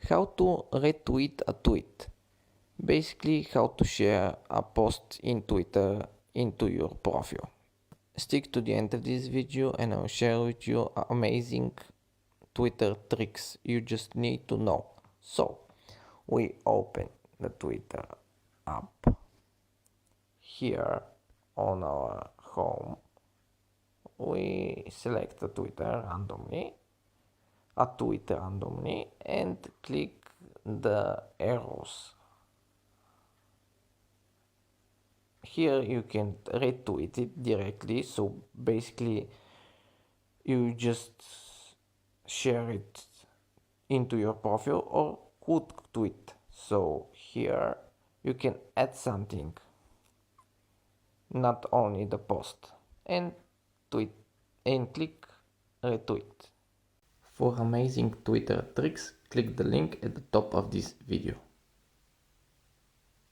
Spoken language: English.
How to retweet a tweet. Basically, how to share a post in Twitter into your profile. Stick to the end of this video and I'll share with you amazing Twitter tricks you just need to know. So, we open the Twitter app. Here on our home, we select a tweet randomly, and click the arrows. Here you can retweet it directly, so basically you just share it into your profile or quote tweet. So here you can add something, not only the post, and tweet and click retweet. For amazing Twitter tricks, click the link at the top of this video.